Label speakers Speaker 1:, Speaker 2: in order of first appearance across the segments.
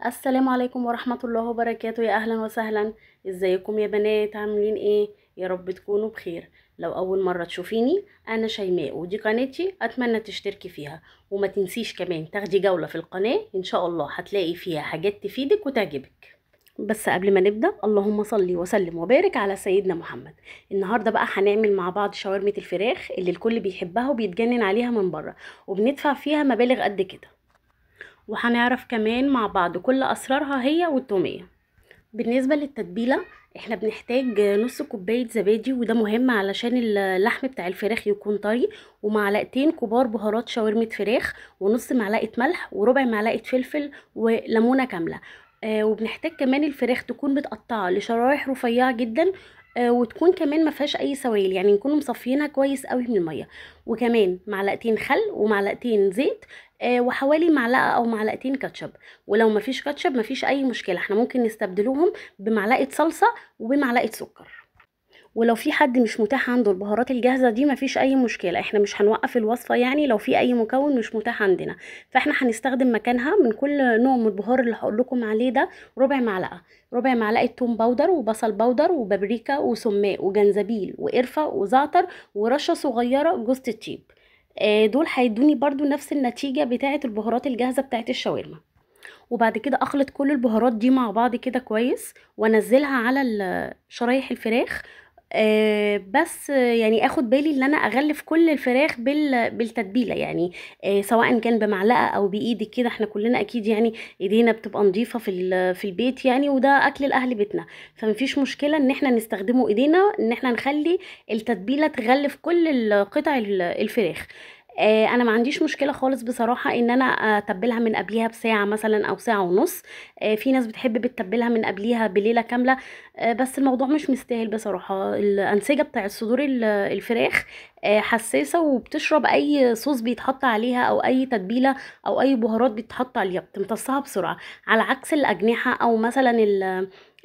Speaker 1: السلام عليكم ورحمة الله وبركاته. يا أهلا وسهلا. ازيكم يا بنات؟ عاملين ايه؟ يا رب تكونوا بخير. لو أول مرة تشوفيني، أنا شيماء ودي قناتي، أتمنى تشتركي فيها. وما تنسيش كمان تاخدي جولة في القناة، إن شاء الله هتلاقي فيها حاجات تفيدك وتعجبك. بس قبل ما نبدأ، اللهم صلي وسلم وبارك على سيدنا محمد. النهاردة بقى هنعمل مع بعض شاورمة الفراخ اللي الكل بيحبها وبيتجنن عليها من بره، وبندفع فيها مبالغ قد كده. وهنعرف كمان مع بعض كل اسرارها هي والتوميه. بالنسبه للتتبيله، احنا بنحتاج نص كوبايه زبادي، وده مهم علشان اللحم بتاع الفراخ يكون طري، ومعلقتين كبار بهارات شاورمه فراخ، ونص معلقه ملح، وربع معلقه فلفل، وليمونه كامله. وبنحتاج كمان الفراخ تكون متقطعه لشرايح رفيعه جدا، وتكون كمان ما فيهاش اي سوائل، يعني نكون مصفيينها كويس قوي من الميه. وكمان معلقتين خل ومعلقتين زيت، وحوالي معلقه او معلقتين كاتشب. ولو مفيش كاتشب مفيش اي مشكله، احنا ممكن نستبدلوهم بمعلقه صلصه وبمعلقه سكر. ولو في حد مش متاح عنده البهارات الجاهزه دي مفيش اي مشكله، احنا مش هنوقف الوصفه يعني لو في اي مكون مش متاح عندنا. فاحنا هنستخدم مكانها من كل نوع من البهار اللي هقول لكم عليه ده ربع معلقه. ربع معلقه توم باودر، وبصل باودر، وبابريكا، وسماق، وجنزبيل، وقرفه، وزعتر، ورشه صغيره جوز الطيب. دول هيدوني برضو نفس النتيجه بتاعه البهارات الجاهزه بتاعه الشاورما. وبعد كده اخلط كل البهارات دي مع بعض كده كويس، وانزلها على شرايح الفراخ. بس يعني اخد بالي ان انا اغلف كل الفراخ بالتتبيله يعني. سواء كان بمعلقه او بايدك كده، احنا كلنا اكيد يعني ايدينا بتبقى نظيفه في البيت يعني، وده اكل الاهل بيتنا. فمفيش مشكله ان احنا نستخدمه ايدينا، ان احنا نخلي التتبيله تغلف كل قطع الفراخ. انا ما عنديش مشكله خالص بصراحه ان انا اتبلها من قبليها بساعه مثلا او ساعه ونص. في ناس بتحب بتتبلها من قبليها بليله كامله. بس الموضوع مش مستاهل بصراحه. الانسجه بتاع صدور الفراخ حساسه، وبتشرب اي صوص بيتحط عليها او اي تتبيله او اي بهارات بيتحط عليها، بتمتصها بسرعه. على عكس الاجنحه او مثلا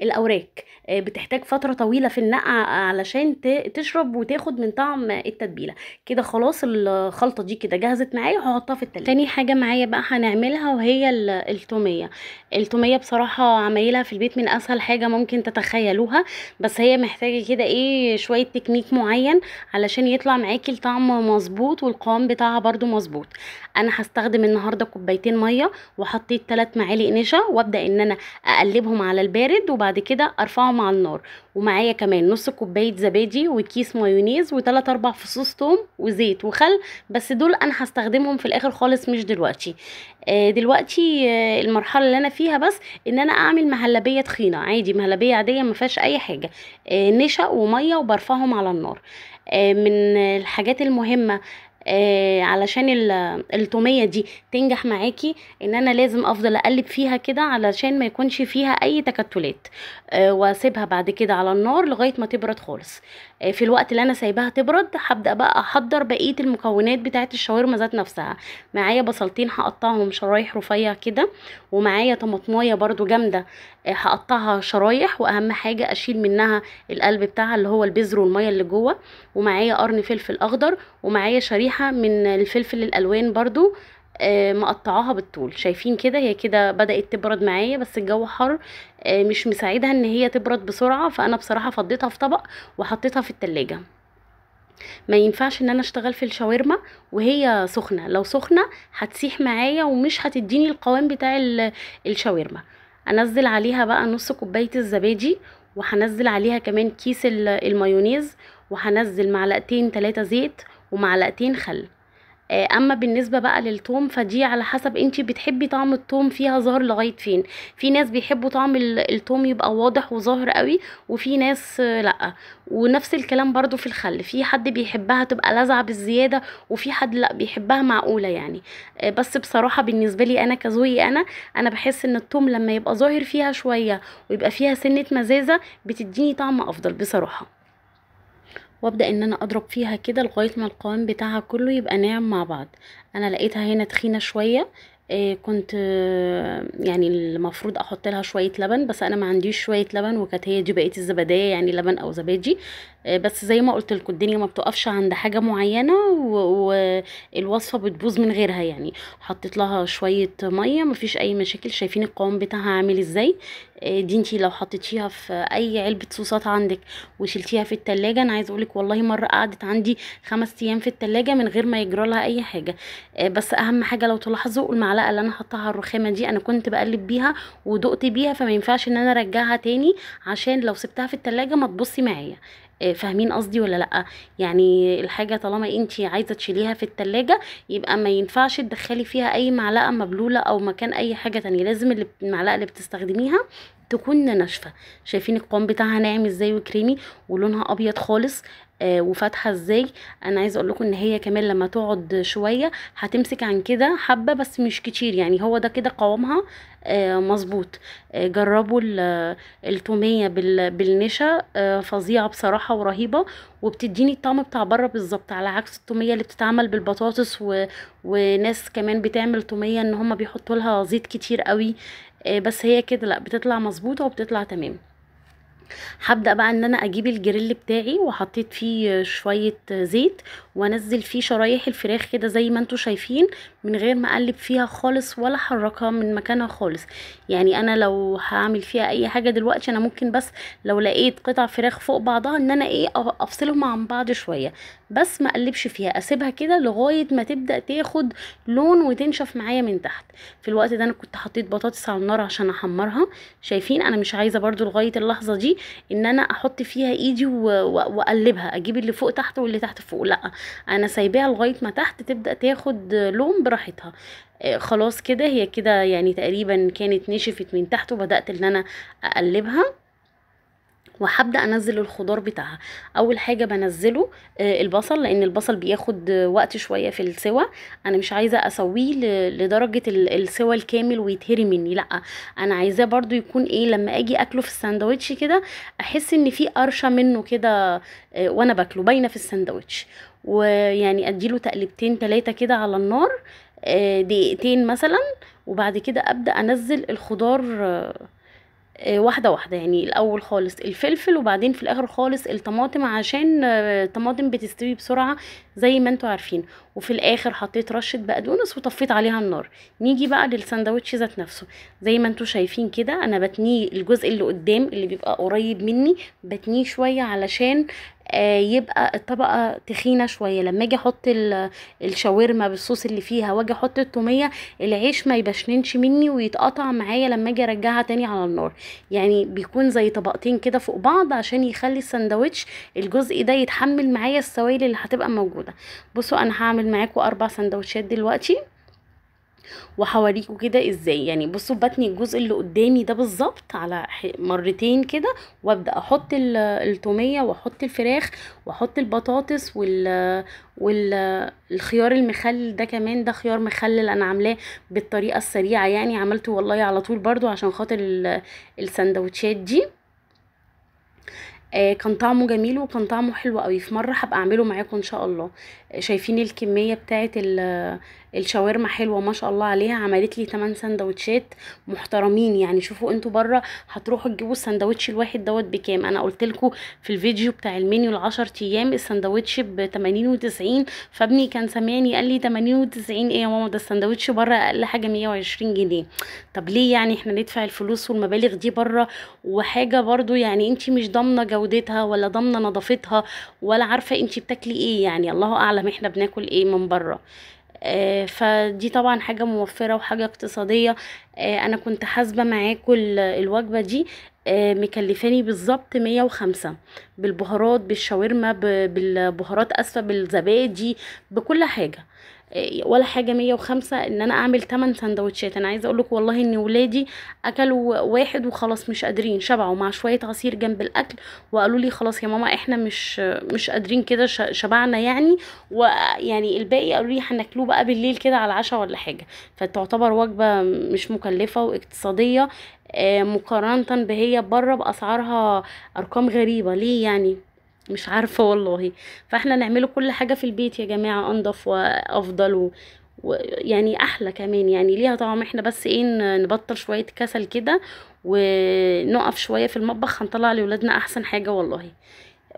Speaker 1: الاوراق، بتحتاج فتره طويله في النقع علشان تشرب وتاخد من طعم التتبيله. كده خلاص الخلطه دي كده جهزت معايا، وهحطها في التلاجة. تاني حاجه معايا بقى هنعملها وهي التوميه. التوميه بصراحه عمايلها في البيت من اسهل حاجه ممكن تتخيلوها. بس هي محتاجه كده ايه شويه تكنيك معين علشان يطلع معاكي الطعم مظبوط والقوام بتاعها برضو مظبوط. انا هستخدم النهارده كوبايتين ميه، وحطيت 3 معالق نشا، وابدا ان انا اقلبهم على البارد، وبعد كده ارفعهم على النار. ومعايا كمان نص كوبايه زبادي، وكيس مايونيز، وثلاث اربع فصوص توم، وزيت وخل. بس دول انا هستخدمهم في الاخر خالص مش دلوقتي. دلوقتي المرحله اللي انا فيها بس ان انا اعمل مهلبيه تخينه عادي، مهلبيه عاديه ما فيهاش اي حاجه. نشا وميه، وبرفعهم على النار. من الحاجات المهمه علشان التوميه دي تنجح معاكي، ان انا لازم افضل اقلب فيها كده علشان ما يكونش فيها اي تكتلات. واسيبها بعد كده على النار لغايه ما تبرد خالص. في الوقت اللي انا سايباها تبرد هبدا بقى احضر بقيه المكونات بتاعه الشاورما ذات نفسها. معايا بصلتين هقطعهم شرايح رفيع كده، ومعايا طماطمايه برضو جامده هقطعها شرايح، واهم حاجه اشيل منها القلب بتاعها اللي هو البذر والميه اللي جوه. ومعايا قرن فلفل اخضر، ومعايا شريحه من الفلفل الالوان برضو مقطعاها بالطول. شايفين كده هي كده بدأت تبرد معايا، بس الجو حر مش مساعدها ان هي تبرد بسرعة، فانا بصراحة فضيتها في طبق وحطيتها في التلاجة. ما ينفعش ان انا اشتغل في الشاورما وهي سخنة، لو سخنة هتسيح معايا ومش هتديني القوام بتاع الشاورما. انزل عليها بقى نص كوباية الزبادي، وهنزل عليها كمان كيس المايونيز، وهنزل معلقتين 3 زيت، ومعلقتين خل. اما بالنسبه بقى للثوم فدي على حسب انتي بتحبي طعم الثوم فيها ظاهر لغايه فين. في ناس بيحبوا طعم الثوم يبقى واضح وظاهر قوي، وفي ناس لا. ونفس الكلام برضو في الخل، في حد بيحبها تبقى لاذعه بالزياده، وفي حد لا بيحبها معقوله يعني. بس بصراحه بالنسبه لي انا كذوقي انا بحس ان الثوم لما يبقى ظاهر فيها شويه ويبقى فيها سنه مزازه بتديني طعم افضل بصراحه. وابدا ان انا اضرب فيها كده لغايه ما القوام بتاعها كله يبقى ناعم مع بعض. انا لقيتها هنا تخينه شويه، كنت يعني المفروض احط لها شويه لبن، بس انا ما عنديش شويه لبن، وكانت هي دي بقيه الزباديه، يعني لبن او زبادي. بس زي ما قلت لكم الدنيا ما بتقفش عند حاجه معينه، والوصفه بتبوظ من غيرها يعني. حطيت لها شويه ميه، مفيش اي مشاكل. شايفين القوام بتاعها عامل ازاي؟ دي انتي لو حطيتيها في اي علبه صوصات عندك وشلتيها في التلاجة، انا عايزه اقولك والله مره قعدت عندي 5 ايام في التلاجة من غير ما يجرى لها اي حاجه. بس اهم حاجه لو تلاحظوا المعلقه اللي انا حطاها على الرخامه دي، انا كنت بقلب بيها ودقت بيها، فما ينفعش ان انا ارجعها تاني عشان لو سبتها في التلاجة ما تبصي معايا. فاهمين قصدي ولا لا؟ يعني الحاجه طالما انتي عايزه تشيليها في التلاجة، يبقى ما ينفعش تدخلي فيها اي معلقه مبلوله او مكان اي حاجه تانية. لازم المعلقه اللي بتستخدميها تكون ناشفه. شايفين القوام بتاعها ناعم ازاي وكريمي، ولونها ابيض خالص، وفاتحه ازاي. انا عايزه اقول لكم ان هي كمان لما تقعد شويه هتمسك عن كده حبه، بس مش كتير يعني. هو ده كده قوامها مظبوط. جربوا التوميه بالنشا، فظيعه بصراحه ورهيبه، وبتديني الطعم بتاع بره بالظبط، على عكس التوميه اللي بتتعمل بالبطاطس وناس كمان بتعمل توميه ان هم بيحطوا لها زيت كتير قوي. بس هي كده لا، بتطلع مظبوطه وبتطلع تمام. هبدأ بقى ان انا اجيب الجريل بتاعي، وحطيت فيه شوية زيت، وانزل فيه شرايح الفراخ كده زي ما انتوا شايفين، من غير ما اقلب فيها خالص ولا حركها من مكانها خالص. يعني انا لو هعمل فيها اي حاجة دلوقتي، انا ممكن بس لو لقيت قطع فراخ فوق بعضها ان انا افصلهم عن بعض شوية، بس ما اقلبش فيها، اسيبها كده لغاية ما تبدأ تاخد لون وتنشف معايا من تحت. في الوقت ده انا كنت حطيت بطاطس على النار عشان احمرها. شايفين انا مش عايزة برضو لغاية اللحظة دي ان انا احط فيها ايدي واقلبها، اجيب اللي فوق تحت واللي تحت فوق، لا، انا سايباها لغايه ما تحت تبدا تاخد لون براحتها. خلاص كده هي كده يعني تقريبا كانت نشفت من تحت، وبدات ان انا اقلبها، وهبدا انزل الخضار بتاعها. اول حاجه بنزله البصل، لان البصل بياخد وقت شويه في السوى. انا مش عايزه اسويه لدرجه السوى الكامل ويتهري مني، لا، انا عايزاه برضو يكون ايه لما اجي اكله في الساندوتش كده، احس ان في قرشه منه كده وانا باكله باينه في الساندوتش. ويعني اديله تقلبتين 3 كده على النار، دقيقتين مثلا، وبعد كده ابدا انزل الخضار واحدة واحدة. يعني الأول خالص الفلفل، وبعدين في الآخر خالص الطماطم، عشان الطماطم بتستوي بسرعة زي ما انتوا عارفين. وفي الآخر حطيت رشة بقدونس وطفيت عليها النار. نيجي بقى للساندوتش ذات نفسه. زي ما انتوا شايفين كده، أنا بتنيه الجزء اللي قدام اللي بيبقى قريب مني، بتنيه شوية علشان يبقى الطبقة تخينة شوية. لما اجي احط الشاورما بالصوص اللي فيها، واجي احط التومية، العيش ما يبشننش مني ويتقطع معايا لما اجي ارجعها تاني على النار. يعني بيكون زي طبقتين كده فوق بعض، عشان يخلي الساندوتش الجزء ده يتحمل معايا السوائل اللي هتبقى موجودة. بصوا انا هعمل معاكم 4 سندوتشات دلوقتي، وهوريكم كده ازاي. يعني بصوا بتني الجزء اللي قدامي ده بالظبط على مرتين كده، وابدا احط التوميه، واحط الفراخ، واحط البطاطس والخيار المخلل ده كمان. ده خيار مخلل انا عاملاه بالطريقه السريعه، يعني عملته والله على طول برضو عشان خاطر السندوتشات دي. كان طعمه جميل وكان طعمه حلو قوي. في مره هبقى اعمله معاكم ان شاء الله. شايفين الكميه بتاعه الشاورما حلوه ما شاء الله عليها. عملت لي 8 سندوتشات محترمين. يعني شوفوا انتوا بره هتروحوا تجيبوا السندوتش الواحد دوت بكام. انا قلت لكم في الفيديو بتاع المنيو ال10 ايام السندوتش ب80 و90، فابني كان سامعني قال لي 80 و90 ايه يا ماما؟ ده السندوتش بره اقل حاجه 120 جنيه. طب ليه يعني احنا ندفع الفلوس والمبالغ دي بره، وحاجه برضو يعني انتي مش ضامنه جودتها ولا ضامنه نظافتها، ولا عارفه انتي بتاكلي ايه؟ يعني الله اعلم احنا بناكل ايه من بره. فدي طبعا حاجة موفرة وحاجة اقتصادية. انا كنت حاسبة معاكم الوجبة دي مكلفاني بالظبط 105، بالبهارات، بالشاورما، بالبهارات، اسفة، بالزبادي، بكل حاجة. ولا حاجة 105 ان انا اعمل 8 سندوتشات. انا عايزة اقولك والله ان ولادي اكلوا واحد وخلاص مش قادرين، شبعوا مع شوية عصير جنب الاكل، وقالوا لي خلاص يا ماما احنا مش قادرين كده، شبعنا يعني. ويعني الباقي قالوا لي هناكلوه بقى بالليل كده على العشاء ولا حاجة. فتعتبر وجبة مش مكلفة واقتصادية مقارنة بهي بره بأسعارها أرقام غريبة. ليه يعني؟ مش عارفة والله. فاحنا نعمله كل حاجة في البيت يا جماعة، انضف وافضل يعني احلى كمان، يعني ليها طعم. احنا بس ايه نبطل شويه كسل كده ونقف شويه في المطبخ، هنطلع لاولادنا احسن حاجه والله.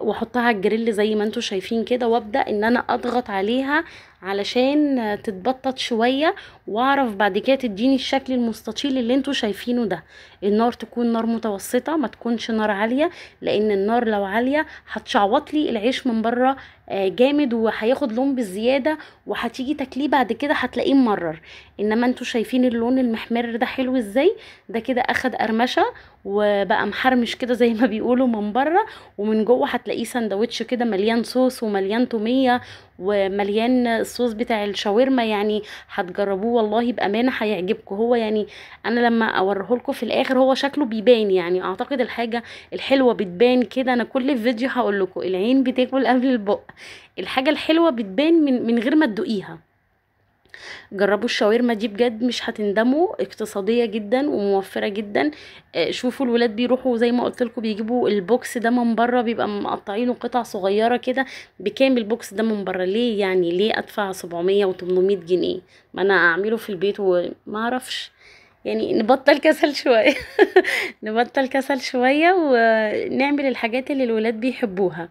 Speaker 1: واحطها على الجريل زي ما انتوا شايفين كده، وابدا ان انا اضغط عليها علشان تتبطط شويه، واعرف بعد كده تديني الشكل المستطيل اللي انتوا شايفينه ده. النار تكون نار متوسطه، ما تكونش نار عاليه، لان النار لو عاليه هتشعوط لي العيش من بره جامد، وهياخد لون بالزياده، وهتيجي تاكليه بعد كده هتلاقيه مرر. انما انتوا شايفين اللون المحمر ده حلو ازاي؟ ده كده اخد قرمشه وبقى محرمش كده زي ما بيقولوا من بره، ومن جوه هتلاقيه سندوتش كده مليان صوص ومليان توميه ومليان الصوص بتاع الشاورما. يعني هتجربوه والله بامانه هيعجبكم. هو يعني انا لما اوريه لكم في الاخر هو شكله بيبان، يعني اعتقد الحاجه الحلوه بتبان كده. انا كل فيديو هقول لكم العين بتاكل قبل البق. الحاجه الحلوه بتبان من غير ما تدوقيها. جربوا الشاورما دي بجد مش هتندموا، اقتصادية جدا وموفرة جدا. شوفوا الولاد بيروحوا زي ما قلت لكم بيجيبوا البوكس ده من بره، بيبقى مقطعينه قطع صغيرة كده. بكام البوكس ده من بره؟ ليه يعني ليه ادفع 700 و800 جنيه؟ ما انا اعمله في البيت وما اعرفش. يعني نبطل كسل شوية. نبطل كسل شوية ونعمل الحاجات اللي الولاد بيحبوها.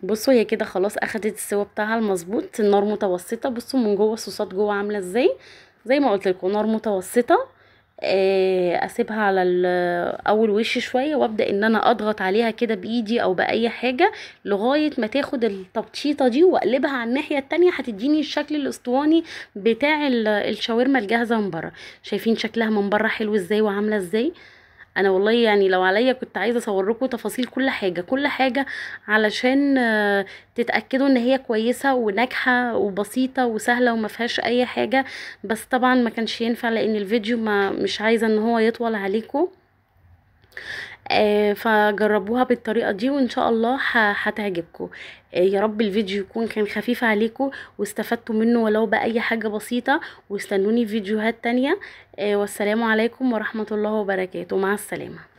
Speaker 1: بصوا هي كده خلاص اخدت السوا بتاعها المظبوط. النار متوسطه. بصوا من جوه الصوصات جوه عامله ازاي. زي ما قلت لكم نار متوسطه. اسيبها على اول وش شويه، وابدا ان انا اضغط عليها كده بايدي او باي حاجه لغايه ما تاخد التبطيطه دي، واقلبها على الناحيه التانية هتديني الشكل الاسطواني بتاع الشاورما الجاهزه من بره. شايفين شكلها من بره حلو ازاي وعامله ازاي؟ انا والله يعني لو عليا كنت عايزه اصور لكم تفاصيل كل حاجه كل حاجه، علشان تتاكدوا ان هي كويسه وناجحه وبسيطه وسهله وما فيهاش اي حاجه. بس طبعا ما كانش ينفع لان الفيديو ما مش عايزه ان هو يطول عليكم. فجربوها بالطريقه دي وان شاء الله هتعجبكم. يا رب الفيديو يكون كان خفيف عليكم واستفدتوا منه ولو باي حاجه بسيطه. واستنوني في فيديوهات تانية. والسلام عليكم ورحمه الله وبركاته. مع السلامه.